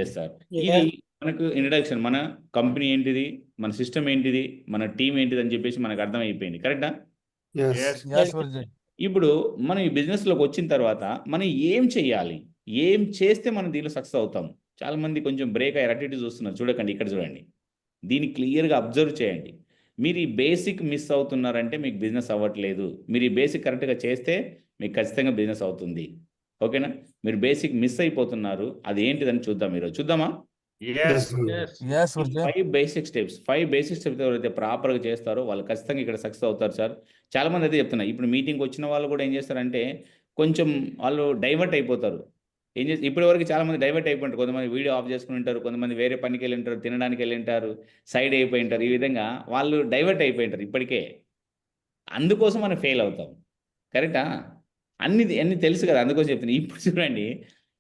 Yes sir. ఇది మనకు introduction. మన కంపెనీ ఏంటిది, మన సిస్టమ్ ఏంటిది, మన టీం ఏంటిది అని చెప్పేసి మనకు అర్థమైపోయింది. కరెక్టా? ఇప్పుడు మనం ఈ బిజినెస్లోకి వచ్చిన తర్వాత మనం ఏం చెయ్యాలి, ఏం చేస్తే మనం దీనిలో సక్సెస్ అవుతాం? చాలా మంది కొంచెం బ్రేక్ అయ్యారు, అటు ఇటు చూస్తున్నారు. చూడకండి, ఇక్కడ చూడండి. దీన్ని క్లియర్గా అబ్జర్వ్ చేయండి. మీరు ఈ బేసిక్ మిస్ అవుతున్నారంటే మీకు బిజినెస్ అవ్వట్లేదు. మీరు ఈ బేసిక్ కరెక్ట్గా చేస్తే మీకు ఖచ్చితంగా బిజినెస్ అవుతుంది. ఓకేనా? మీరు బేసిక్ మిస్ అయిపోతున్నారు. అది ఏంటిదని చూద్దాం ఈరోజు. చూద్దామా? ఫైవ్ బేసిక్ స్టెప్స్ ఎవరైతే ప్రాపర్గా చేస్తారో వాళ్ళు ఖచ్చితంగా ఇక్కడ సక్సెస్ అవుతారు సార్. చాలా మంది అయితే చెప్తున్నారు. ఇప్పుడు మీటింగ్కి వచ్చిన వాళ్ళు కూడా ఏం చేస్తారంటే కొంచెం వాళ్ళు డైవర్ట్ అయిపోతారు. ఏం చేసి ఇప్పటి వరకు చాలా మంది డైవర్ట్ అయిపోయింటారు. కొంతమంది వీడియో ఆఫ్ చేసుకుని ఉంటారు, కొంతమంది వేరే పనికి వెళ్ళి ఉంటారు, తినడానికి వెళ్ళి ఉంటారు, సైడ్ అయిపోయి ఉంటారు. ఈ విధంగా వాళ్ళు డైవర్ట్ అయిపోయి ఉంటారు ఇప్పటికే. అందుకోసం మనం ఫెయిల్ అవుతాం. కరెక్టా? అన్ని తెలుసు కదా, అందుకోసం చెప్తున్నా. ఇప్పుడు చూడండి,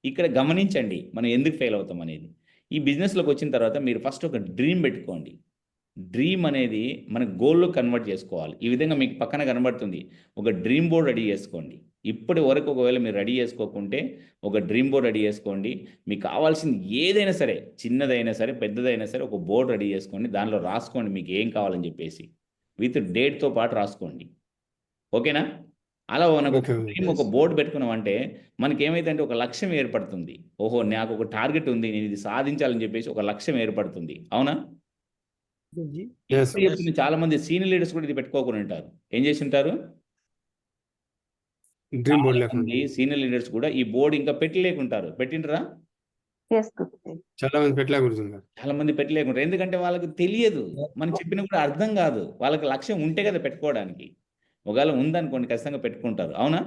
ఇక్కడ గమనించండి మనం ఎందుకు ఫెయిల్ అవుతాం అనేది. ఈ బిజినెస్లోకి వచ్చిన తర్వాత మీరు ఫస్ట్ ఒక డ్రీమ్ పెట్టుకోండి. డ్రీమ్ అనేది మన గోల్‌లో కన్వర్ట్ చేసుకోవాలి. ఈ విధంగా మీకు పక్కన కనబడుతుంది. ఒక డ్రీమ్ బోర్డ్ రెడీ చేసుకోండి. ఇప్పటి వరకు ఒకవేళ మీరు రెడీ చేసుకోకుంటే ఒక డ్రీమ్ బోర్డ్ రెడీ చేసుకోండి. మీకు కావాల్సింది ఏదైనా సరే, చిన్నదైనా సరే, పెద్దదైనా సరే, ఒక బోర్డ్ రెడీ చేసుకోండి. దానిలో రాసుకోండి మీకు ఏం కావాలని చెప్పేసి. విత్ డేట్‌తో పాటు రాసుకోండి. ఓకేనా? అలా మనకు ఒక డ్రీమ్, ఒక బోర్డ్ పెట్టుకున్నామంటే మనకేమైందంటే ఒక లక్ష్యం ఏర్పడుతుంది. ఓహో! నాకు ఒక టార్గెట్ ఉంది. నేను ఇది సాధించాలని చెప్పేసి ఒక లక్ష్యం ఏర్పడుతుంది. అవునా? ఇప్పుడు చెప్తున్న చాలా మంది సీనియర్ లీడర్స్ కూడా ఇది పెట్టుకోకుండా ఉంటారు. ఏం చేసి ఉంటారు? డ్రీమ్ బోర్డ్ చాలా మంది సీనియర్ లీడర్స్ కూడా ఈ బోర్డ్ ఇంకా పెట్టలేకుంటారు. పెట్టిండ్రా? చాలా మంది పెట్టలేకుంటున్నారు. చాలా మంది పెట్టలేకుంటారు. ఎందుకంటే వాళ్ళకి తెలియదు. మనం చెప్పినా కూడా అర్థం కాదు. వాళ్ళకి లక్ష్యం ఉంటే కదా పెట్టుకోవడానికి. ఒకవేళ ఉందనుకోండి ఖచ్చితంగా పెట్టుకుంటారు. అవునా?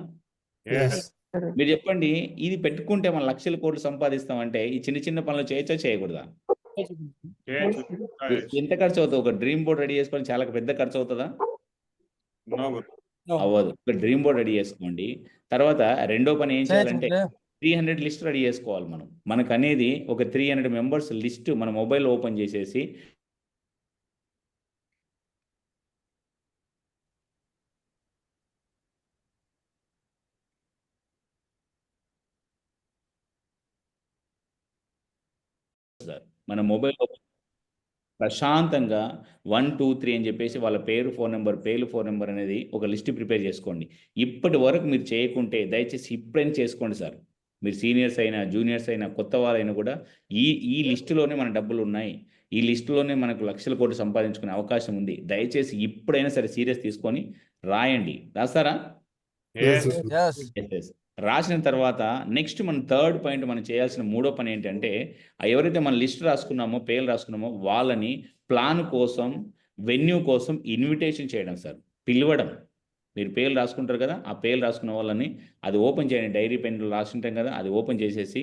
మీరు చెప్పండి, ఇది పెట్టుకుంటే మనం లక్షల కోట్లు సంపాదిస్తామంటే ఈ చిన్న చిన్న పనులు చేయొచ్చా, చేయకూడదా? ఎంత ఖర్చు అవుతుంది? ఒక డ్రీమ్ బోర్డ్ రెడీ చేసుకోవడం చాలా పెద్ద ఖర్చు అవుతుందా? అవ్వదు. ఒక డ్రీమ్ బోర్డ్ రెడీ చేసుకోండి. తర్వాత రెండో పని ఏం చేయాలంటే 300 లిస్ట్ రెడీ చేసుకోవాలి మనం. మనకనేది ఒక 300 మెంబర్స్ లిస్ట్ మన మొబైల్ ఓపెన్ చేసేసి మన మొబైల్ ప్రశాంతంగా 1, 2, 3 అని చెప్పేసి వాళ్ళ పేరు, ఫోన్ నెంబర్ అనేది ఒక లిస్ట్ ప్రిపేర్ చేసుకోండి. ఇప్పటి వరకు మీరు చేయకుంటే దయచేసి ఇప్పుడైనా చేసుకోండి సార్. మీరు సీనియర్స్ అయినా, జూనియర్స్ అయినా, కొత్త వారైనా కూడా ఈ ఈ లిస్టులోనే మన డబ్బులు ఉన్నాయి. ఈ లిస్టులోనే మనకు లక్షల కోట్లు సంపాదించుకునే అవకాశం ఉంది. దయచేసి ఇప్పుడైనా సరే సీరియస్ తీసుకొని రాయండి. రాస్తారా? ఎస్. రాసిన తర్వాత నెక్స్ట్ మన థర్డ్ పాయింట్ మనం చేయాల్సిన మూడో పని ఏంటంటే ఎవరైతే మన లిస్ట్ రాసుకున్నామో, పేర్లు రాసుకున్నామో వాళ్ళని ప్లాన్ కోసం, వెన్యూ కోసం ఇన్విటేషన్ చేయడం సార్. పిలవడం. మీరు పేర్లు రాసుకుంటారు కదా, ఆ పేర్లు రాసుకున్న వాళ్ళని అది ఓపెన్ చేయండి. డైరీ పెన్‌లో రాసుంటాం కదా, అది ఓపెన్ చేసేసి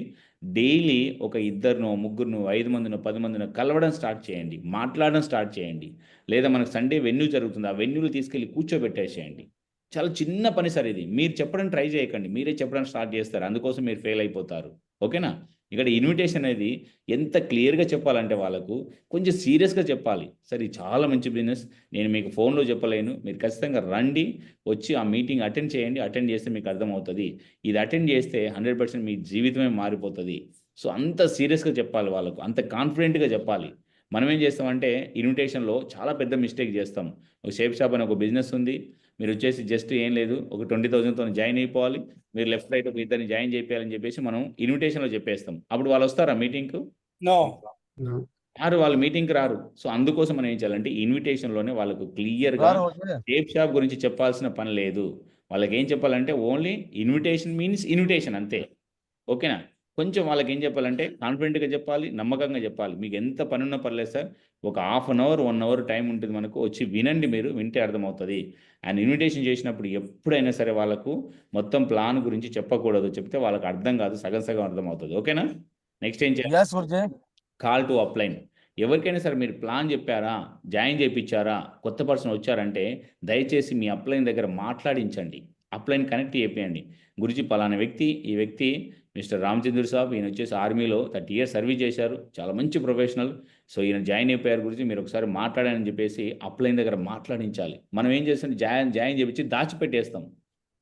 డైలీ ఒక ఇద్దరినో, ముగ్గురినో, 5 మందినో, 10 మందినో కలవడం స్టార్ట్ చేయండి. మాట్లాడడం స్టార్ట్ చేయండి. లేదా మనకు సండే వెన్యూ జరుగుతుంది. ఆ వెన్యూలో తీసుకెళ్ళి కూర్చోబెట్టేసేయండి. చాలా చిన్న పని సార్ ఇది. మీరు చెప్పడం ట్రై చేయకండి. మీరే చెప్పడం స్టార్ట్ చేస్తారు. అందుకోసం మీరు ఫెయిల్ అయిపోతారు. ఓకేనా? ఇక్కడ ఇన్విటేషన్ అనేది ఎంత క్లియర్‌గా చెప్పాలంటే వాళ్ళకు కొంచెం సీరియస్‌గా చెప్పాలి. సార్ ఇది చాలా మంచి బిజినెస్. నేను మీకు ఫోన్‌లో చెప్పలేను. మీరు ఖచ్చితంగా రండి. వచ్చి ఆ మీటింగ్ అటెండ్ చేయండి. అటెండ్ చేస్తే మీకు అర్థమవుతది. ఇది అటెండ్ చేస్తే 100% మీ జీవితమే మారిపోతది. సో, అంత సీరియస్‌గా చెప్పాలి వాళ్ళకు. అంత కాన్ఫిడెంట్‌గా చెప్పాలి. మనం ఏం చేస్తామంటే ఇన్విటేషన్‌లో చాలా పెద్ద మిస్టేక్ చేస్తాం. ఒక షేప్ షాప్ అని ఒక బిజినెస్ ఉంది. మీరొచ్చేసి జస్ట్ ఏం లేదు. ఒక 20,000తోని జాయిన్ అయిపోవాలి. మీరు లెఫ్ట్, రైట్ ఒక ఇద్దరిని జాయిన్ చేపియాలని చెప్పేసి మనం ఇన్విటేషన్‌లో చెప్పేస్తాం. అప్పుడు వాళ్ళొస్తారా మీటింగ్‌కు? రారు. వాళ్ళు మీటింగ్‌కి రారు. సో, అందుకోసం మనం ఏం చేయాలంటే ఇన్విటేషన్‌లోనే వాళ్ళకు క్లియర్‌గా షేప్ షాప్ గురించి చెప్పాల్సిన పని లేదు. వాళ్ళకేం చెప్పాలంటే ఓన్లీ ఇన్విటేషన్ మీన్స్ ఇన్విటేషన్ అంతే. ఓకేనా? కొంచెం వాళ్ళకేం చెప్పాలంటే కాన్ఫిడెంట్‌గా చెప్పాలి, నమ్మకంగా చెప్పాలి. మీకెంత పనున్నా పర్లేదు సార్. ఒక half an hour, 1 hour time ఉంటుంది మనకు. వచ్చి వినండి మీరు. వింటే అర్థమవుతది. అండ్ ఇన్విటేషన్ చేసినప్పుడు ఎప్పుడైనా సరే వాళ్ళకు మొత్తం ప్లాన్ గురించి చెప్పకూడదు. చెప్తే వాళ్ళకి అర్థం కాదు. సగం సగం అర్థమవుతది. ఓకేనా? నెక్స్ట్ ఏం చేయాలి? Call to upline. ఎవరికైనా సరే మీరు ప్లాన్ చెప్పారా, జాయిన్ చేపిచ్చారా, కొత్త పర్సన్ వచ్చారంటే దయచేసి మీ అప్లైన్ దగ్గర మాట్లాడించండి. అప్లైన్ కనెక్ట్ చేపియండి. గురుజీ పలానా వ్యక్తి, ఈ వ్యక్తి మిస్టర్ రామచంద్ర సాబ్, ఈయన వచ్చేసి ఆర్మీలో 30 ఇయర్స్ సర్వీస్ చేశారు. చాలా మంచి ప్రొఫెషనల్. సో, ఈయన జాయిన్ అయిపోయారు గురుజీ, మీరు ఒకసారి మాట్లాడారని చెప్పేసి అప్లైన్ దగ్గర మాట్లాడించాలి. మనం ఏం చేస్తాం, జాయిన్ చేపించి దాచిపెట్టేస్తాం.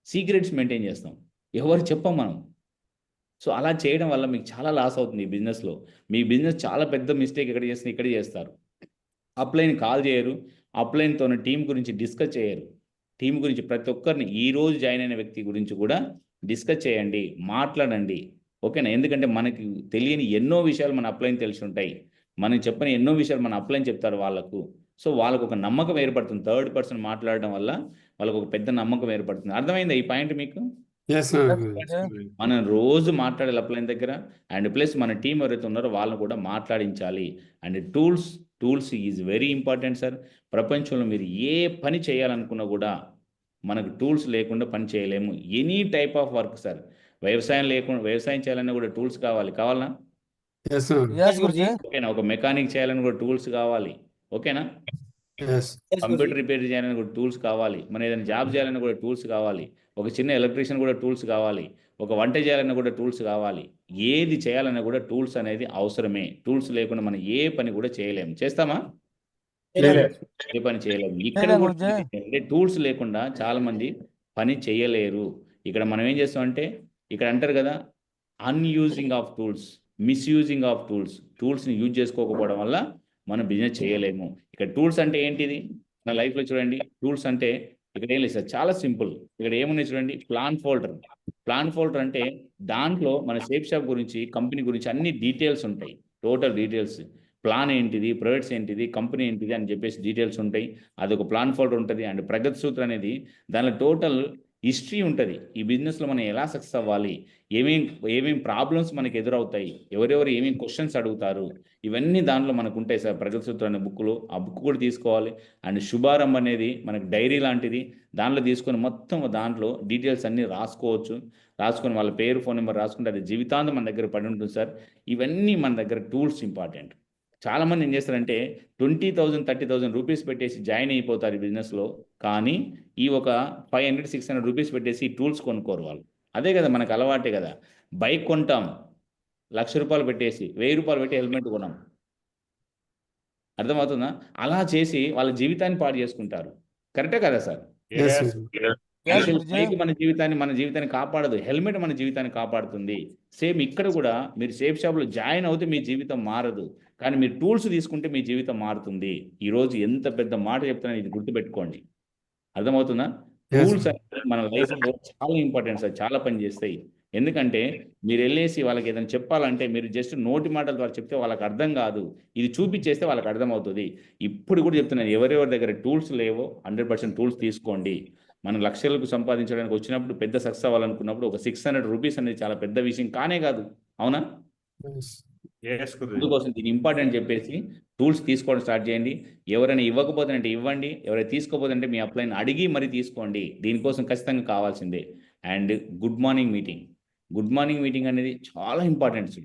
సీక్రెట్స్ మెయింటైన్ చేస్తాం. ఎవరు చెప్పం మనం. సో అలా చేయడం వల్ల మీకు చాలా లాస్ అవుతుంది ఈ బిజినెస్లో. మీ బిజినెస్ చాలా పెద్ద మిస్టేక్ ఎక్కడ చేస్తుంది, ఇక్కడ చేస్తారు. అప్లైన్ కాల్ చేయరు, అప్లైన్తో టీం గురించి డిస్కస్ చేయరు. టీం గురించి ప్రతి ఒక్కరిని ఈ రోజు జాయిన్ అయిన వ్యక్తి గురించి కూడా డిస్కస్ చేయండి, మాట్లాడండి. ఓకేనా? ఎందుకంటే మనకి తెలియని ఎన్నో విషయాలు మన అప్లైన్ తెలిసి ఉంటాయి. మనం చెప్పని ఎన్నో విషయాలు మన అప్లైన్ చెప్తారు వాళ్ళకు. సో వాళ్ళకు ఒక నమ్మకం ఏర్పడుతుంది. థర్డ్ పర్సన్ మాట్లాడడం వల్ల వాళ్ళకు ఒక పెద్ద నమ్మకం ఏర్పడుతుంది. అర్థమైందా ఈ పాయింట్ మీకు? ఎస్ మనం రోజు మాట్లాడాలి అప్లైన్ దగ్గర. అండ్ ప్లస్ మన టీం ఎవరైతే ఉన్నారో వాళ్ళని కూడా మాట్లాడించాలి. And tools is very important sir. ప్రపంచంలో మీరు ఏ పని చేయాలనుకున్నా కూడా మనకు టూల్స్ లేకుండా పని చేయలేము. Any type of work sir. వ్యవసాయం చేయాలన్నా కూడా టూల్స్ కావాలా? ఎస్ ఓకేనా? ఒక మెకానిక్ చేయాలని కూడా టూల్స్ కావాలి. ఓకేనా? ఎస్ కంప్యూటర్ రిపేర్ చేయాలని కూడా టూల్స్ కావాలి. మనం ఏదైనా జాబ్ చేయాలని కూడా టూల్స్ కావాలి. ఒక చిన్న ఎలక్ట్రీషియన్ కూడా టూల్స్ కావాలి. ఒక వంట చేయాలన్నా కూడా టూల్స్ కావాలి. ఏది చేయాలన్నా కూడా టూల్స్ అనేది అవసరమే. టూల్స్ లేకుండా మనం ఏ పని కూడా చేయలేము. చేస్తామా? ఏ పని చేయలేము. ఇక్కడ కూడా ఏంటంటే టూల్స్ లేకుండా చాలా మంది పని చేయలేరు. ఇక్కడ మనం ఏం చేస్తామంటే, ఇక్కడ అంటారు కదా, unusing of tools, misusing of టూల్స్ని యూజ్ చేసుకోకపోవడం వల్ల మనం బిజినెస్ చేయలేము. ఇక్కడ టూల్స్ అంటే ఏంటిది? మన లైఫ్లో చూడండి, టూల్స్ అంటే ఇక్కడ ఏం లేదు సార్, చాలా సింపుల్. ఇక్కడ ఏమున్నాయి చూడండి, ప్లాన్ ఫోల్డర్ అంటే దాంట్లో మన షేప్ షాప్ గురించి, కంపెనీ గురించి అన్ని డీటెయిల్స్ ఉంటాయి. టోటల్ డీటెయిల్స్, ప్లాన్ ఏంటిది, ప్రొడక్ట్స్ ఏంటిది, కంపెనీ ఏంటిది అని చెప్పేసి డీటెయిల్స్ ఉంటాయి. అదొక ప్లాన్ ఫోల్డర్ ఉంటుంది. అండ్ ప్రగతి సూత్ర అనేది దానిలో టోటల్ హిస్టరీ ఉంటుంది. ఈ బిజినెస్లో మనం ఎలా సక్సెస్ అవ్వాలి, ఏమేమి ప్రాబ్లమ్స్ మనకి ఎదురవుతాయి, ఎవరెవరు ఏమేమి క్వశ్చన్స్ అడుగుతారు, ఇవన్నీ దాంట్లో మనకు ఉంటాయి సార్. ప్రగతి సూత్రం అనే బుక్లో, ఆ బుక్ కూడా తీసుకోవాలి. అండ్ శుభారంభం అనేది మనకి డైరీ లాంటిది, దాంట్లో తీసుకొని మొత్తం దాంట్లో డీటెయిల్స్ అన్నీ రాసుకొని వాళ్ళ పేరు, ఫోన్ నెంబర్ రాసుకుంటే అది జీవితాంతం మన దగ్గర పడి ఉంటుంది సార్. ఇవన్నీ మన దగ్గర టూల్స్ ఇంపార్టెంట్. చాలామంది ఏం చేస్తారంటే 20,000 30,000 రూపీస్ పెట్టేసి జాయిన్ అయిపోతారు ఈ బిజినెస్లో. కానీ ఈ ఒక 500-600 రూపీస్ పెట్టేసి ఈ టూల్స్ కొనుక్కోరు వాళ్ళు. అదే కదా మనకు అలవాటే కదా. బైక్ కొంటాం, ₹1,00,000 పెట్టేసి 1,000 రూపాయలు పెట్టి హెల్మెట్ కొనాం. అర్థమవుతుందా? అలా చేసి వాళ్ళ జీవితాన్ని పాడు చేసుకుంటారు. కరెక్టే కదా సార్? బైక్ మన జీవితాన్ని కాపాడదు, హెల్మెట్ మన జీవితాన్ని కాపాడుతుంది. సేమ్ ఇక్కడ కూడా మీరు సేఫ్ షాప్లో జాయిన్ అవుతే మీ జీవితం మారదు, కానీ మీరు టూల్స్ తీసుకుంటే మీ జీవితం మారుతుంది. ఈరోజు ఎంత పెద్ద మాట చెప్తున్నాను, ఇది గుర్తుపెట్టుకోండి. అర్థమవుతుందా? టూల్స్ మన లైఫ్లో చాలా ఇంపార్టెంట్ సార్, చాలా పని చేస్తాయి. ఎందుకంటే మీరు వెళ్ళేసి వాళ్ళకి ఏదైనా చెప్పాలంటే మీరు జస్ట్ నోటి మాటల ద్వారా చెప్తే వాళ్ళకి అర్థం కాదు, ఇది చూపించేస్తే వాళ్ళకి అర్థమవుతుంది. ఇప్పుడు కూడా చెప్తున్నాను, ఎవరెవరి దగ్గర టూల్స్ లేవో 100% టూల్స్ తీసుకోండి. మనం లక్షలకు సంపాదించడానికి వచ్చినప్పుడు, పెద్ద సక్సెస్ అవ్వాలనుకున్నప్పుడు ఒక 600 రూపీస్ అనేది చాలా పెద్ద విషయం కానే కాదు. అవునా? అందుకోసం దీని ఇంపార్టెంట్ చెప్పేసి టూల్స్ తీసుకోవడం స్టార్ట్ చేయండి. ఎవరైనా ఇవ్వకపోతే ఇవ్వండి, ఎవరైనా తీసుకోపోతే మీ అప్లైన్ అడిగి మరీ తీసుకోండి. దీనికోసం ఖచ్చితంగా కావాల్సిందే. అండ్ గుడ్ మార్నింగ్ మీటింగ్ అనేది చాలా ఇంపార్టెంట్.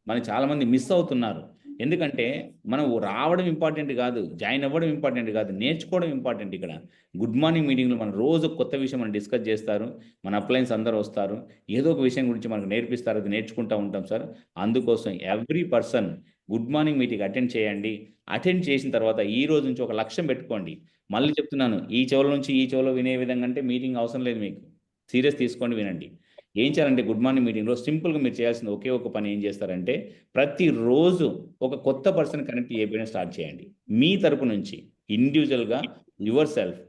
మనం చాలామంది మిస్ అవుతున్నారు. ఎందుకంటే మనం రావడం ఇంపార్టెంట్ కాదు, జాయిన్ అవ్వడం ఇంపార్టెంట్ కాదు, నేర్చుకోవడం ఇంపార్టెంట్. ఇక్కడ గుడ్ మార్నింగ్ మీటింగ్లో మనం రోజు కొత్త విషయం మనం డిస్కస్ చేస్తారు. మన అప్లైన్స్ అందరూ వస్తారు, ఏదో ఒక విషయం గురించి మనకు నేర్పిస్తారు, అది నేర్చుకుంటూ ఉంటాం సార్. అందుకోసం every person good morning meeting attend చేయండి. అటెండ్ చేసిన తర్వాత ఈ రోజు నుంచి ఒక లక్ష్యం పెట్టుకోండి. మళ్ళీ చెప్తున్నాను, ఈ చెవుల నుంచి ఈ చెవులో వినే విధంగా అంటే మీటింగ్ అవసరం లేదు మీకు. సీరియస్ తీసుకోండి, వినండి. ఏం చేయాలంటే గుడ్ మార్నింగ్ మీటింగ్లో సింపుల్గా మీరు చేయాల్సిన ఒకే ఒక పని ఏం చేస్తారంటే, ప్రతిరోజు ఒక కొత్త పర్సన్ కనెక్ట్ చేయడం స్టార్ట్ చేయండి. మీ తరపు నుంచి ఇండివిజువల్గా యువర్ సెల్ఫ్.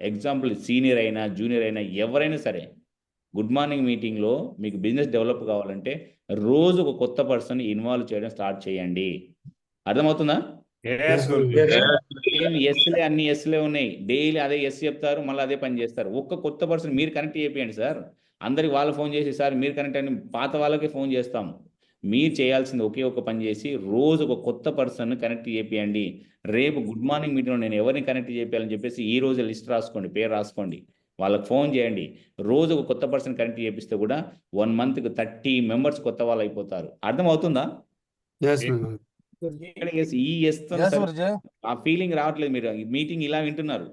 ఎగ్జాంపుల్ సీనియర్ అయినా జూనియర్ అయినా ఎవరైనా సరే, గుడ్ మార్నింగ్ మీటింగ్లో మీకు బిజినెస్ డెవలప్ కావాలంటే రోజు ఒక కొత్త పర్సన్ ఇన్వాల్వ్ చేయడం స్టార్ట్ చేయండి. అర్థమవుతుందా? ఎస్లే అన్ని ఎస్లే ఉన్నాయి, డైలీ అదే ఎస్ చెప్తారు, మళ్ళీ అదే పని చేస్తారు. ఒక్క కొత్త పర్సన్ మీరు కనెక్ట్ చేయండి సార్. అందరికి వాళ్ళు ఫోన్ చేసి సార్ మీరు కనెక్ట్ అని పాత వాళ్ళకే ఫోన్ చేస్తాం. మీరు చేయాల్సింది ఒకే ఒక పని చేసి రోజు ఒక కొత్త పర్సన్ కనెక్ట్ చేయండి. రేపు గుడ్ మార్నింగ్ మీటింగ్లో నేను ఎవరిని కనెక్ట్ చేయాలని చెప్పేసి ఈ రోజు లిస్ట్ రాసుకోండి, పేరు రాసుకోండి, వాళ్ళకి ఫోన్ చేయండి. రోజు ఒక కొత్త పర్సన్ కనెక్ట్ చేపిస్తే కూడా 1 monthకి 30 మెంబర్స్ కొత్త వాళ్ళు అయిపోతారు. అర్థమవుతుందా? ఈ ఆ ఫీలింగ్ రావట్లేదు. మీరు మీటింగ్ ఇలా వింటున్నారు,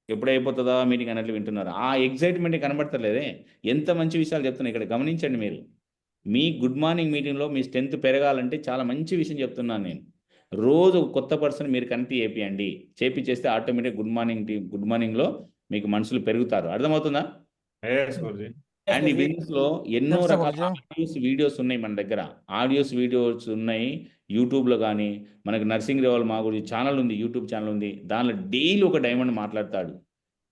ఎప్పుడైపోతుందా మీటింగ్ అన్నట్లు వింటున్నారు. ఆ ఎగ్జైట్మెంట్ కనబడతలేదే. ఎంత మంచి విషయాలు చెప్తున్నా ఇక్కడ గమనించండి. మీరు మీ గుడ్ మార్నింగ్ మీటింగ్లో మీ స్ట్రెంత్ పెరగాలంటే చాలా మంచి విషయం చెప్తున్నాను నేను. రోజు ఒక కొత్త పర్సన్ మీరు కనెక్ట్ చేపిచేస్తే ఆటోమేటిక్ గుడ్ మార్నింగ్లో మీకు మనుషులు పెరుగుతారు. అర్థమవుతుందా? అండ్ ఈ బిజినెస్ లో ఎన్నో తెలుసా రకాల గురుజీ? వీడియోస్ ఉన్నాయి మన దగ్గర. వీడియోస్ ఉన్నాయి యూట్యూబ్ లో కానీ. మనకి నర్సింగ్ రేవల్ మా గురించి ఛానల్ ఉంది, యూట్యూబ్ ఛానల్ ఉంది. దానిలో డైలీ ఒక డైమండ్ మాట్లాడతాడు.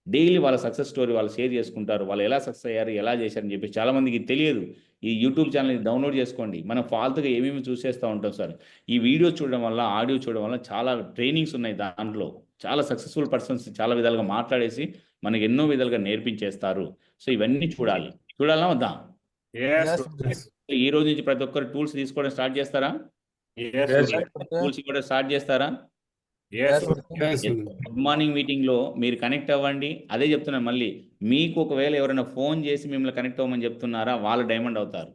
డైలీ వాళ్ళ సక్సెస్ స్టోరీ వాళ్ళు షేర్ చేసుకుంటారు. వాళ్ళు ఎలా సక్సెస్ అయ్యారు, ఎలా చేశారని చెప్పి చాలా మందికి తెలియదు. ఈ యూట్యూబ్ ఛానల్ డౌన్లోడ్ చేసుకోండి. మనం ఫాల్తుగా ఏమేమి చూసేస్తూ ఉంటాం సార్. ఈ వీడియో చూడడం వల్ల, ఆడియో చూడడం వల్ల చాలా ట్రైనింగ్స్ ఉన్నాయి దాంట్లో. చాలా సక్సెస్ఫుల్ పర్సన్స్ చాలా విధాలుగా మాట్లాడేసి మనకి ఎన్నో విధాలుగా నేర్పించేస్తారు. సో ఇవన్నీ చూడాలి. చూడాలా వద్దా? Yes, Yes. ఈ రోజు నుంచి ప్రతి ఒక్కరు టూల్స్ తీసుకోవడం స్టార్ట్ చేస్తారా? yes, టూల్స్ కూడా స్టార్ట్ చేస్తారా? yes, Yes. Good morning meeting లో మీరు కనెక్ట్ అవ్వండి. అదే చెప్తున్నాను మళ్ళీ. మీకు ఒకవేళ ఎవరైనా ఫోన్ చేసి మిమ్మల్ని కనెక్ట్ అవ్వమని చెప్తున్నారా, వాళ్ళు డైమండ్ అవుతారు.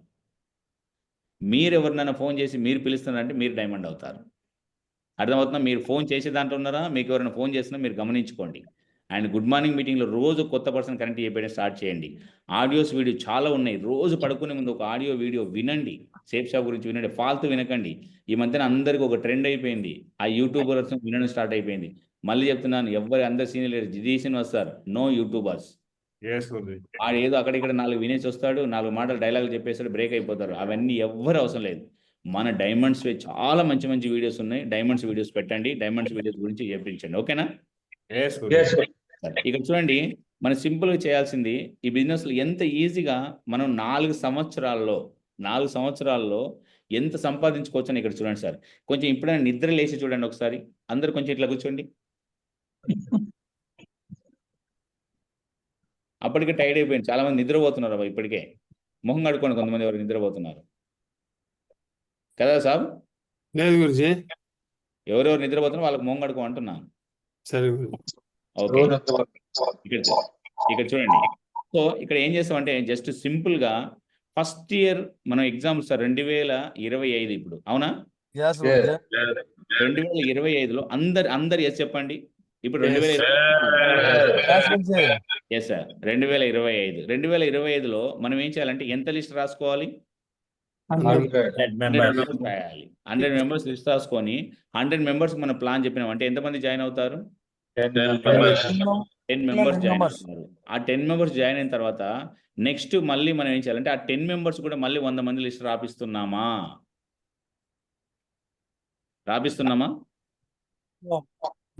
మీరు ఎవరినైనా ఫోన్ చేసి మీరు పిలుస్తున్నారంటే మీరు డైమండ్ అవుతారు. అర్థమవుతుందా? మీరు ఫోన్ చేసే దాంట్లో ఉన్నారా, మీకు ఎవరైనా ఫోన్ చేసినా మీరు గమనించుకోండి. అండ్ గుడ్ మార్నింగ్ మీటింగ్లో రోజు కొత్త పర్సన్ కనెక్ట్ చేయడం స్టార్ట్ చేయండి. ఆడియోస్ వీడియో చాలా ఉన్నాయి. రోజు పడుకునే ముందు ఒక ఆడియో వీడియో వినండి. సేఫ్ షాప్ గురించి వినండి. ఫాల్తు వినకండి. ఈ మధ్యన అందరికి ఒక ట్రెండ్ అయిపోయింది. ఆ యూట్యూబర్స్ వినడం స్టార్ట్ అయిపోయింది. మళ్ళీ చెప్తున్నాను, అందరు సీనియర్ జీసీని వస్తారు, నో యూట్యూబర్స్. yes, గురుజీ. ఏదో అక్కడిక్కడ 4 వినేసి వస్తాడు, 4 మాటలు డైలాగులు చెప్పేస్తాడు, బ్రేక్ అయిపోతారు. అవన్నీ ఎవ్వరు అవసరం లేదు. మన డైమండ్స్ చాలా మంచి మంచి వీడియోస్ ఉన్నాయి. డైమండ్స్ వీడియోస్ పెట్టండి. డైమండ్స్ వీడియోస్ గురించి చెప్పించండి. ఓకేనా? Yes, గురుజీ. సరే, ఇక్కడ చూడండి. మనం సింపుల్గా చేయాల్సింది ఈ బిజినెస్లో ఎంత ఈజీగా మనం 4 సంవత్సరాల్లో ఎంత సంపాదించుకోవచ్చు అని ఇక్కడ చూడండి సార్. కొంచెం ఇప్పుడైనా నిద్ర లేచి చూడండి ఒకసారి. అందరు కొంచెం ఇట్లా కూర్చోండి. అప్పటికే టైర్డ్ అయిపోయింది. చాలా మంది నిద్రపోతున్నారు అబ్బా ఇప్పటికే. మొహం కడుక్కోండి, కొంతమంది ఎవరు నిద్రపోతున్నారు కదా సార్. లేదు గురుజీ. ఎవరెవరు నిద్రపోతున్నారు వాళ్ళకి మొహం కడుక్కో అంటున్నాను. సరే గురుజీ. ఓకే, ఇక్కడ చూడండి. సో ఇక్కడ ఏం చేస్తామంటే జస్ట్ సింపుల్గా ఫస్ట్ ఇయర్ మనం ఎగ్జాంపుల్ సార్ 2025 ఇప్పుడు, అవునా? Yes, గురుజీ. 2025లో అందరు ఎస్ చెప్పండి. ఇప్పుడు Yes. 2025 Yes, Guruji. Yes sir. 2025లో మనం ఏం చేయాలంటే ఎంత లిస్ట్ రాసుకోవాలి? 100 మెంబర్స్ రాయాలి. 100 మెంబర్స్ లిస్ట్ రాసుకొని 100 మెంబర్స్ మనం ప్లాన్ చెప్పినాం అంటే ఎంతమంది జాయిన్ అవుతారు? 10 మెంబర్స్ జాయిన్ అవుతున్నారు. ఆ 10 మెంబర్స్ జాయిన్ అయిన తర్వాత నెక్స్ట్ మళ్ళీ మనం ఏం చేయాలంటే ఆ 10 మెంబర్స్ కూడా మళ్ళీ 100 మంది లిస్ట్ రాపిస్తున్నామా?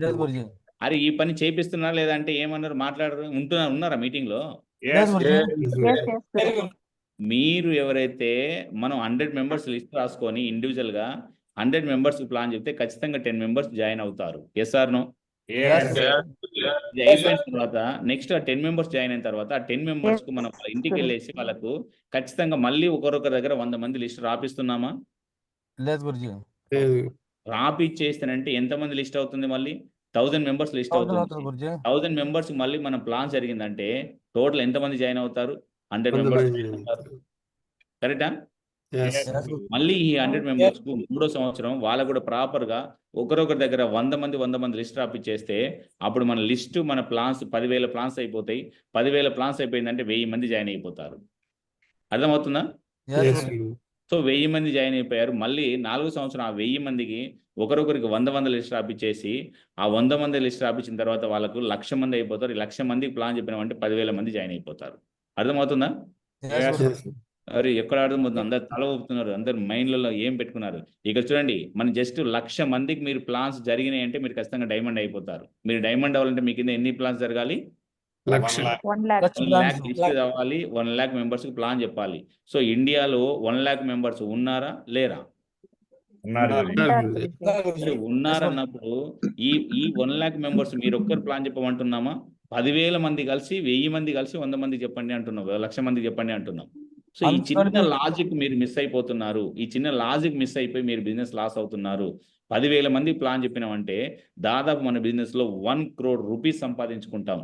Yes, గురుజీ. అరే ఈ పని చేపిస్తున్నా లేదంటే ఏమన్నారు, మాట్లాడరు, ఉన్నారా మీటింగ్ లో? Yes, గురుజీ. మీరు ఎవరైతే మనం 100 మెంబర్స్ లిస్ట్ రాసుకొని ఇండివిజువల్ గా 100 మెంబర్స్ ప్లాన్ చెప్తే ఖచ్చితంగా 10 మెంబర్స్ జాయిన్ అవుతారు. Yes or no? Yes, ఇది అయిపోయిన తర్వాత నెక్స్ట్ ఆ 10 మెంబర్స్ జాయిన్ అయిన తర్వాత ఆ 10 మెంబర్స్ కు మనం వాళ్ళ ఇంటికి వెళ్ళేసి వాళ్ళకు ఖచ్చితంగా మళ్ళీ ఒకరొకరి దగ్గర 100 మంది లిస్ట్ రాపిస్తున్నామా? లేదు గురుజీ. లేదు. రాపిచ్చేస్తానంటే ఎంతమంది లిస్ట్ అవుతుంది? మళ్ళీ 1000 మెంబర్స్ లిస్ట్ అవుతుంది. గురుజీ. 1000 మెంబర్స్ మళ్ళీ మనం ప్లాన్ జరిగిందంటే టోటల్ ఎంతమంది జాయిన్ అవుతారు? 100 మెంబర్స్ అవుతారు. కరెక్టా? Yes. మళ్ళీ ఈ 100 మెంబర్స్ కు 3వ సంవత్సరం వాళ్ళకు కూడా ప్రాపర్ గా ఒకరొకరి దగ్గర 100 మంది లిస్ట్ రాపిచ్చేస్తే అప్పుడు మన లిస్ట్ మన ప్లాన్స్ 10,000 ప్లాన్స్ అయిపోతాయి. 10,000 ప్లాన్స్ అయిపోయిందంటే 1000 మంది జాయిన్ అయిపోతారు. అర్థమవుతుందా? Yes. సో 1000 మంది జాయిన్ అయిపోయారు. మళ్ళీ 4వ సంవత్సరం ఆ 1000 మందికి ఒకరొకరికి 100 లిస్ట్ రాపిచ్చేసి ఆ 100 మంది లిస్ట్ రాపించిన తర్వాత వాళ్ళకు 1,00,000 మంది అయిపోతారు. 1,00,000 మందికి ప్లాన్ చెప్పినామంటే 10,000 మంది జాయిన్ అయిపోతారు. అర్థమవుతుందా? అరే ఎక్కడ అర్థమవుతుంది? అందరు తల ఊపుతున్నారు. అందరు మైండ్లలో ఏం పెట్టుకున్నారు? ఇక్కడ చూడండి, మనం జస్ట్ 1,00,000 మందికి మీరు ప్లాన్స్ జరిగినాయి అంటే మీరు ఖచ్చితంగా డైమండ్ అయిపోతారు. మీరు డైమండ్ అవ్వాలంటే మీ కింద ఎన్ని ప్లాన్స్ జరగాలి? 1,00,000. 1,00,000 లిస్ట్ అవ్వాలి. 1,00,000 మెంబర్స్ కి ప్లాన్ చెప్పాలి. సో ఇండియాలో 1,00,000 మెంబర్స్ ఉన్నారా లేరా? ఉన్నారన్నప్పుడు ఈ 1,00,000 మెంబర్స్ మీరు ఒక్కరు ప్లాన్ చెప్పమంటున్నామా? 10,000 మంది కలిసి 1000 మంది కలిసి 100 మందికి చెప్పండి అంటున్నాం. 1,00,000 మందికి చెప్పండి అంటున్నాం. సో ఈ చిన్న లాజిక్ మీరు మిస్ అయిపోతున్నారు. ఈ చిన్న లాజిక్ మిస్ అయిపోయి మీరు బిజినెస్ లాస్ అవుతున్నారు. 10,000 మంది ప్లాన్ చెప్పినామంటే దాదాపు మన బిజినెస్ లో 1 crore రూపీస్ సంపాదించుకుంటాం.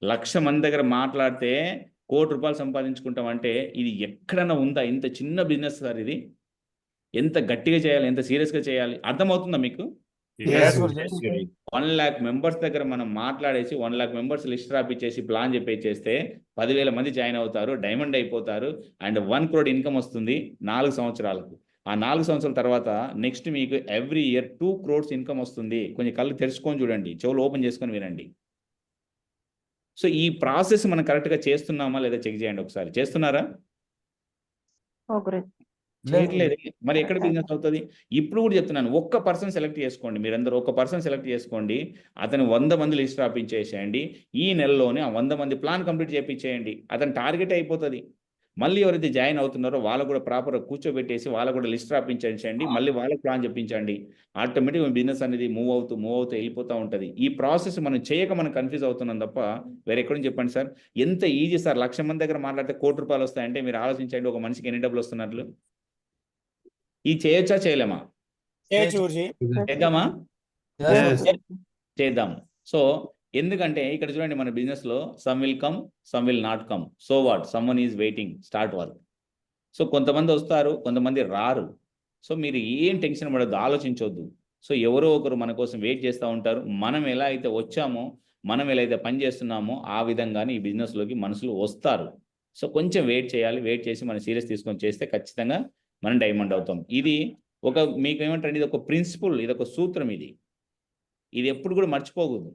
1,00,000 మంది దగ్గర మాట్లాడితే 1 కోటి రూపాయలు సంపాదించుకుంటాం అంటే ఇది ఎక్కడన్నా ఉందా? ఇంత చిన్న బిజినెస్ సార్ ఇది. ఎంత గట్టిగా చేయాలి, ఎంత సీరియస్గా చేయాలి, అర్థమవుతుందా మీకు? 1,00,000 మెంబర్స్ దగ్గర మనం మాట్లాడేసి 1,00,000 మెంబర్స్ లిస్ట్ రాపిచ్చేసి ప్లాన్ చెప్పేస్తే 10,000 మంది జాయిన్ అవుతారు, డైమండ్ అయిపోతారు. అండ్ 1 crore ఇన్కమ్ వస్తుంది 4 సంవత్సరాలకు. ఆ 4 సంవత్సరాల తర్వాత నెక్స్ట్ మీకు ఎవ్రీ ఇయర్ 2 crores ఇన్కమ్ వస్తుంది. కొంచెం కళ్ళు తెరుచుకొని చూడండి, చెవులు ఓపెన్ చేసుకొని వినండి. సో ఈ ప్రాసెస్ మనం కరెక్ట్గా చేస్తున్నామా లేదా చెక్ చేయండి ఒకసారి. చేస్తున్నారా? ఓ గురుజీ. చేయట్లేదు. మరి ఎక్కడ బిజినెస్ అవుతుంది? ఇప్పుడు కూడా చెప్తున్నాను, ఒక్క పర్సన్ సెలెక్ట్ చేసుకోండి. మీరందరూ ఒక పర్సన్ సెలెక్ట్ చేసుకోండి. అతను 100 మంది లిస్ట్ రాపించేసేయండి. ఈ నెలలోనే ఆ 100 మంది ప్లాన్ కంప్లీట్ చేయించేయండి. అతని టార్గెట్ అయిపోతుంది. మళ్ళీ ఎవరైతే జాయిన్ అవుతున్నారో వాళ్ళకు కూడా ప్రాపర్గా కూర్చోబెట్టేసి వాళ్ళకు కూడా లిస్ట్ రాపించండి. మళ్ళీ వాళ్ళకి ప్లాన్ చెప్పించండి. ఆటోమేటిక్గా బిజినెస్ అనేది మూవ్ అవుతూ వెళ్ళిపోతూ ఉంటుంది. ఈ ప్రాసెస్ మనం చేయక మనం కన్ఫ్యూజ్ అవుతున్నాం తప్ప వేరే ఎక్కడ నుంచి చెప్పండి సార్. ఎంత ఈజీ సార్. 1,00,000 మంది దగ్గర మాట్లాడితే ₹1,00,00,000 వస్తాయంటే మీరు ఆలోచించండి ఒక మనిషికి ఎన్ని డబ్బులు వస్తున్నట్లు. ఇది చేయొచ్చా చేయలేమా? చేద్దామా? Yes. చేద్దాం. సో ఎందుకంటే ఇక్కడ చూడండి మన బిజినెస్లో some will come, some will not come. So what, someone is waiting, start work. So కొంతమంది వస్తారు, కొంతమంది రారు. సో మీరు ఏం టెన్షన్ పడద్దు, ఆలోచించవద్దు. సో ఎవరో ఒకరు మన కోసం వెయిట్ చేస్తూ ఉంటారు. మనం ఎలా అయితే వచ్చామో, మనం ఎలా అయితే పని చేస్తున్నామో ఆ విధంగానే ఈ బిజినెస్లోకి మనుషులు వస్తారు. సో కొంచెం వెయిట్ చేయాలి. వెయిట్ చేసి మనం సీరియస్ తీసుకొని చేస్తే ఖచ్చితంగా మనం డైమండ్ అవుతాం. ఇది ఒక మీకు ఏమంటారు, ఇది ఒక ప్రిన్సిపల్, ఇది ఒక సూత్రం. ఇది ఎప్పుడు కూడా మర్చిపోకూడదు.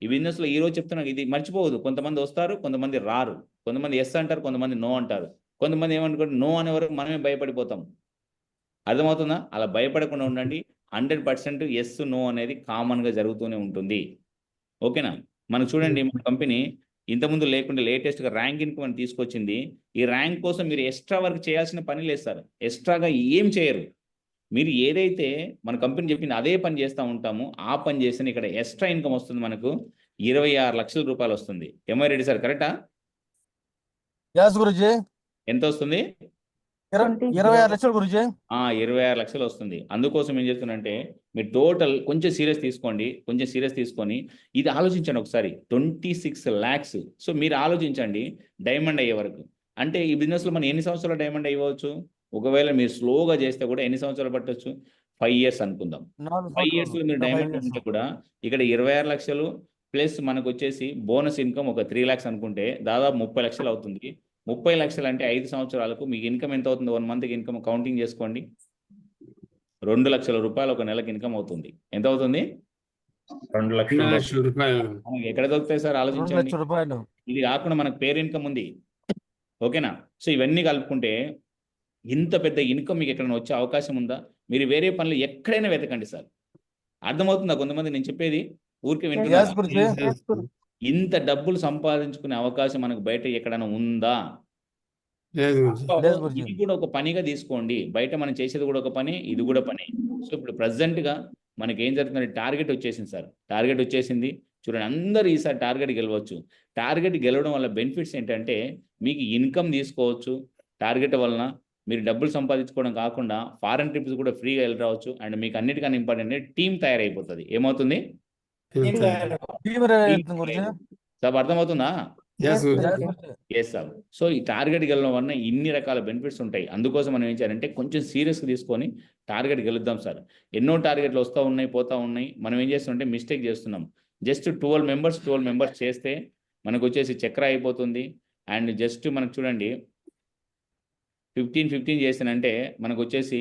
ఈ బిజినెస్లో ఈరోజు చెప్తున్నాను, ఇది మర్చిపోవద్దు. కొంతమంది వస్తారు, కొంతమంది రారు. కొంతమంది ఎస్ అంటారు, కొంతమంది నో అంటారు. కొంతమంది ఏమనుకుంటారు, నో అనే వరకు మనమే భయపడిపోతాం. అర్థమవుతుందా? అలా భయపడకుండా ఉండండి. 100% ఎస్ నో అనేది కామన్గా జరుగుతూనే ఉంటుంది. ఓకేనా? మనకు చూడండి, మన కంపెనీ ఇంతకుముందు లేకుండా లేటెస్ట్గా ర్యాంకింగ్కి మనం తీసుకొచ్చింది. ఈ ర్యాంక్ కోసం మీరు ఎక్స్ట్రా వర్క్ చేయాల్సిన పని లేదు సార్. ఎక్స్ట్రాగా ఏం చేయరు. మీరు ఏదైతే మన కంపెనీ చెప్పింది అదే పని చేస్తూ ఉంటాము. ఆ పని చేస్తే ఇక్కడ ఎక్స్ట్రా ఇన్కమ్ వస్తుంది. మనకు 26 లక్షల రూపాయలు వస్తుంది. ఎంఐ రెడ్డి సార్, కరెక్టా? Yes, గురుజీ. ఎంత వస్తుంది? 26 లక్షలు గురుజీ. 26 లక్షలు వస్తుంది. అందుకోసం ఏం చేస్తున్నంటే మీరు టోటల్ కొంచెం సీరియస్ తీసుకోండి. కొంచెం సీరియస్ తీసుకొని ఇది ఆలోచించండి ఒకసారి. 26 lakhs. సో మీరు ఆలోచించండి డైమండ్ అయ్యే వరకు. అంటే ఈ బిజినెస్లో మనం ఎన్ని సంవత్సరాలు డైమండ్ అయ్యవచ్చు? ఒకవేళ మీరు స్లోగా చేస్తే కూడా ఎన్ని సంవత్సరాలు పట్టొచ్చు? 5 years అనుకుందాం. 5 yearsలో మీరు డైమండ్ ఉంటే కూడా ఇక్కడ 26 లక్షలు ప్లస్ మనకు వచ్చేసి బోనస్ ఇన్కమ్ ఒక 3 lakhs అనుకుంటే దాదాపు 30 లక్షలు అవుతుంది. 30 లక్షలు అంటే 5 సంవత్సరాలకు మీకు ఇన్కమ్ ఎంత అవుతుంది? 1 monthకి ఇన్కమ్ కౌంటింగ్ చేసుకోండి. 2 లక్షల రూపాయలు ఒక నెలకు ఇన్కమ్ అవుతుంది. ఎంత అవుతుంది? 2 లక్షలు. మనకి ఎక్కడ దొరుకుతాయి సార్? 2 ఆలోచించండి. లక్షల రూపాయలు. ఇది కాకుండా మనకు పేరు ఇన్కమ్ ఉంది. ఓకేనా? సో ఇవన్నీ కలుపుకుంటే ఇంత పెద్ద ఇన్కమ్ మీకు ఎక్కడైనా వచ్చే అవకాశం ఉందా? మీరు వేరే పనులు ఎక్కడైనా వెతకండి సార్. అర్థమవుతుందా? కొంతమంది నేను చెప్పేది ఊరికే Yes, వింటున్నారు. గురుజీ. ఇంత డబ్బులు సంపాదించుకునే అవకాశం మనకు బయట ఎక్కడైనా ఉందా? Yes, గురుజీ. ఇది కూడా ఒక పనిగా తీసుకోండి. బయట మనం చేసేది కూడా ఒక పని, ఇది కూడా పని. సో ఇప్పుడు ప్రజెంట్గా మనకి ఏం జరుగుతుందంటే టార్గెట్ వచ్చేసింది సార్. టార్గెట్ వచ్చేసింది. చూడండి, అందరూ ఈసారి టార్గెట్ గెలవచ్చు. టార్గెట్ గెలవడం వల్ల బెనిఫిట్స్ ఏంటంటే మీకు ఇన్కమ్ తీసుకోవచ్చు. టార్గెట్ వలన మీరు డబ్బులు సంపాదించుకోవడం కాకుండా ఫారెన్ ట్రిప్స్ కూడా ఫ్రీగా వెళ్ళి రావచ్చు. అండ్ మీకు అన్నిటికన్నా ఇంపార్టెంట్ టీం తయారైపోతుంది. ఏమవుతుంది? Team rating Guruji. సార్ అర్థమవుతుందా? Yes, Guruji. Yes, Guruji. Yes sir. So ఈ టార్గెట్ గెలవడం వల్ల ఇన్ని రకాల బెనిఫిట్స్ ఉంటాయి. అందుకోసం మనం ఏం చేయాలంటే కొంచెం సీరియస్గా తీసుకొని టార్గెట్ గెలుద్దాం సార్. ఎన్నో టార్గెట్లు వస్తూ ఉన్నాయి, పోతూ ఉన్నాయి. మనం ఏం చేస్తున్నామంటే మిస్టేక్ చేస్తున్నాం. జస్ట్ 12 మెంబర్స్ చేస్తే మనకు వచ్చేసి చక్ర అయిపోతుంది. అండ్ జస్ట్ మనకు చూడండి 15 చేసానంటే మనకు వచ్చేసి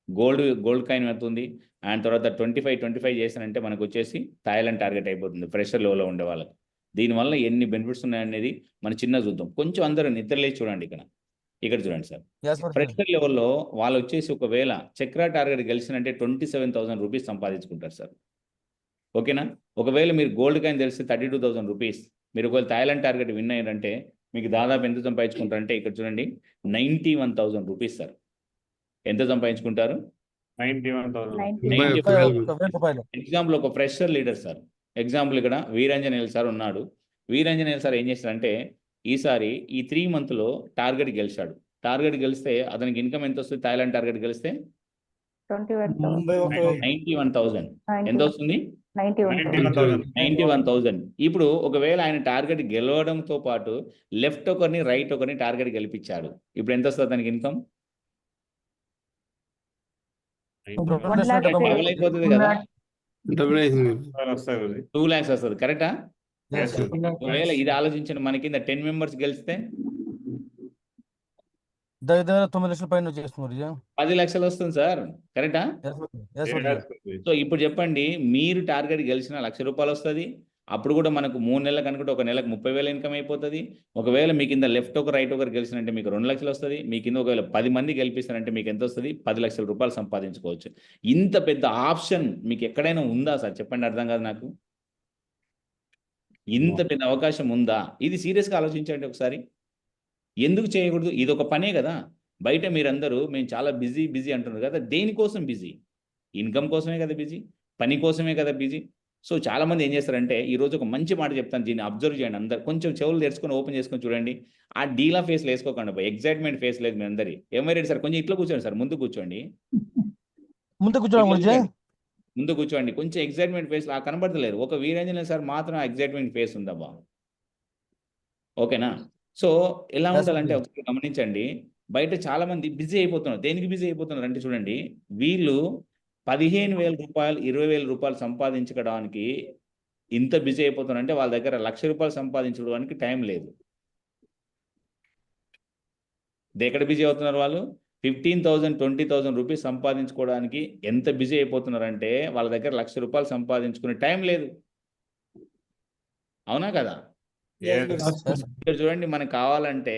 గోల్డ్ కాయిన్ అవుతుంది. అండ్ తర్వాత 25 చేసానంటే మనకు వచ్చేసి థాయిలాండ్ టార్గెట్ అయిపోతుంది ఫ్రెషర్ లెవెల్లో ఉండే వాళ్ళకి. దీనివల్ల ఎన్ని బెనిఫిట్స్ ఉన్నాయనేది మనం చిన్న చూద్దాం. కొంచెం అందరూ నిద్రలేసి చూడండి. ఇక్కడ చూడండి సార్. Yes, గురుజీ. ఫ్రెషర్ లెవెల్లో వాళ్ళు వచ్చేసి ఒకవేళ చక్ర టార్గెట్ గెలిచినంటే 27,000 రూపీస్ సంపాదించుకుంటారు సార్. ఓకేనా? ఒకవేళ మీరు గోల్డ్ కాయిన్ తెలిస్తే 32,000 రూపీస్. మీరు ఒకవేళ థాయిలాండ్ టార్గెట్ విన్ అయ్యారంటే మీకు దాదాపు ఎంత సంపాదించుకుంటారంటే ఇక్కడ చూడండి 91,000 రూపీస్ సార్. ఎంత సంపాదించుకుంటారు? 91,000 రూపాయలు. ఎగ్జాంపుల్ ఒక ఫ్రెషర్ లీడర్ సార్. ఎగ్జాంపుల్ ఇక్కడ వీరంజనేయులు సార్ ఉన్నాడు. వీరంజనేయులు సార్ ఏం చేస్తారంటే ఈసారి ఈ 3 monthలో టార్గెట్ గెలిచాడు. టార్గెట్ గెలిస్తే అతనికి ఇన్కమ్ ఎంత వస్తుంది? థాయిలాండ్ టార్గెట్ గెలిస్తే 91,000. ఎంత వస్తుంది? 91,000. ఇప్పుడు ఒకవేళ ఆయన టార్గెట్ గెలవడంతో పాటు లెఫ్ట్ ఒకరిని రైట్ ఒకరిని టార్గెట్ గెలిపించాడు. ఇప్పుడు ఎంత వస్తుంది దానికి ఇన్కమ్? డబుల్ అయిపోతుంది కదా. 2 lakhs వస్తుంది. కరెక్టా? Yes, sir. ఒకవేళ ఇది ఆలోచించండి, మన కింద 10 మెంబర్స్ గెలిస్తే దగ్గర 9 లక్షల పైన చేస్తుంది గురుజీ. 10 లక్షలు వస్తుంది సార్. కరెక్టా? Yes, గురుజీ. సో ఇప్పుడు చెప్పండి, మీరు టార్గెట్ గెలిచిన 1,00,000 రూపాయలు వస్తుంది. అప్పుడు కూడా మనకు 3 నెలలకు అనుకుంటే ఒక నెలకు 30,000 ఇన్కమ్ అయిపోతుంది. ఒకవేళ మీ కింద లెఫ్ట్ ఒక రైట్ ఒకరు గెలిచినంటే మీకు 2 లక్షలు వస్తుంది. మీ కింద ఒకవేళ 10 మంది గెలిపిస్తారంటే మీకు ఎంత వస్తుంది? 10 లక్షల రూపాయలు సంపాదించుకోవచ్చు. ఇంత పెద్ద ఆప్షన్ మీకు ఎక్కడైనా ఉందా సార్? చెప్పండి, అర్థం కాదు నాకు. ఇంత పెద్ద అవకాశం ఉందా? ఇది సీరియస్గా ఆలోచించండి ఒకసారి. ఎందుకు చేయకూడదు? ఇది ఒక పనే కదా. బయట మీరందరూ మేము చాలా బిజీ బిజీ అంటున్నారు కదా, దేనికోసం బిజీ? ఇన్కమ్ కోసమే కదా బిజీ, పని కోసమే కదా బిజీ. సో చాలామంది ఏం చేస్తారంటే, ఈరోజు ఒక మంచి మాట చెప్తాను, దీన్ని అబ్జర్వ్ చేయండి అందరు. కొంచెం చెవులు తెరుచుకొని ఓపెన్ చేసుకొని చూడండి. ఆ డీలా ఫేస్లో వేసుకోకండి, ఎగ్జైట్మెంట్ ఫేస్ లేదు మీ అందరి. ఏమైనా సార్ కొంచెం ఇట్లా కూర్చోండి సార్, ముందు కూర్చోండి, ముందు కూర్చోండి గురుజీ. ముందు కూర్చోండి. కొంచెం ఎగ్జైట్మెంట్ ఫేస్ ఆ కనబడతలేరు. ఒక వీరాంజనేయ సార్ మాత్రం ఎగ్జైట్మెంట్ ఫేస్ ఉందబ్బా. ఓకేనా? సో ఎలా Yes, ఉండాలంటే sir. ఒకసారి గమనించండి. బయట చాలా మంది బిజీ అయిపోతున్నారు. దేనికి బిజీ అయిపోతున్నారు అంటే చూడండి, వీళ్ళు 15,000 రూపాయలు 20,000 రూపాయలు సంపాదించుకోవడానికి ఇంత బిజీ అయిపోతున్నారు అంటే వాళ్ళ దగ్గర 1,00,000 రూపాయలు సంపాదించుకోవడానికి టైం లేదు. ఎక్కడ బిజీ అవుతున్నారు వాళ్ళు? 15,000 20,000 రూపీస్ సంపాదించుకోవడానికి ఎంత బిజీ అయిపోతున్నారంటే వాళ్ళ దగ్గర 1,00,000 రూపాయలు సంపాదించుకునే టైం లేదు. అవునా కదా? Yes. ఇక్కడ చూడండి, మనకు కావాలంటే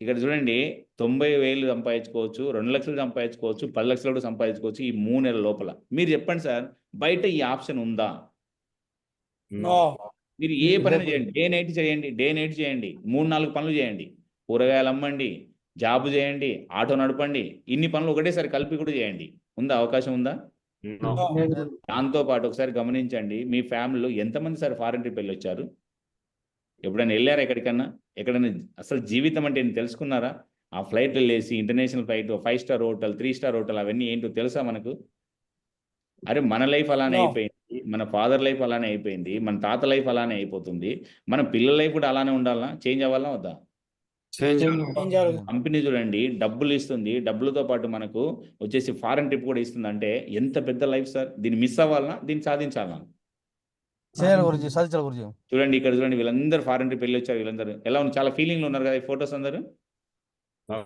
ఇక్కడ చూడండి 90,000 సంపాదించుకోవచ్చు, 2 లక్షలు సంపాదించుకోవచ్చు, 10 లక్షలు కూడా సంపాదించుకోవచ్చు ఈ 3 నెలల లోపల. మీరు చెప్పండి సార్, బయట ఈ ఆప్షన్ ఉందా? No. మీరు ఏ పని చేయండి, డే నైట్ చేయండి, 3-4 పనులు చేయండి. కూరగాయలు అమ్మండి, జాబ్ చేయండి, ఆటో నడపండి, ఇన్ని పనులు ఒకటేసారి కలిపి కూడా చేయండి. ఉందా? అవకాశం ఉందా? No. దాంతో పాటు ఒకసారి గమనించండి, మీ ఫ్యామిలీలో ఎంతమంది సార్ ఫారెన్ ట్రిప్ వెళ్ళి వచ్చారు? ఎప్పుడైనా వెళ్ళారా ఎక్కడికన్నా? ఎక్కడైనా అసలు జీవితం అంటే ఏంటి తెలుసుకున్నారా? ఆ ఫ్లైట్ వెళ్ళేసి international flight, 5 star hotel, 3 star hotel అవన్నీ ఏంటో తెలుసా మనకు? అరే మన లైఫ్ అలానే అయిపోయింది, మన ఫాదర్ లైఫ్ అలానే అయిపోయింది, మన తాత లైఫ్ అలానే అయిపోతుంది. మన పిల్లల లైఫ్ కూడా అలానే ఉండాలా? చేంజ్ అవ్వాలా వద్దా? Change. కంపెనీ చూడండి డబ్బులు ఇస్తుంది, డబ్బులతో పాటు మనకు వచ్చేసి ఫారెన్ ట్రిప్ కూడా ఇస్తుంది. అంటే ఎంత పెద్ద లైఫ్ సార్. దీన్ని మిస్ అవ్వాలనా? దీన్ని సాధించాలా? చేయాలి గురుజీ, సాధించాలి గురుజీ. చూడండి ఇక్కడ చూడండి, వీళ్ళందరూ ఫారెన్ ట్రిప్ వెళ్ళి వచ్చారు. వీళ్ళందరూ ఎలా ఉంది? చాలా ఫీలింగ్లో ఉన్నారు కదా ఈ ఫొటోస్ అందరూ. No.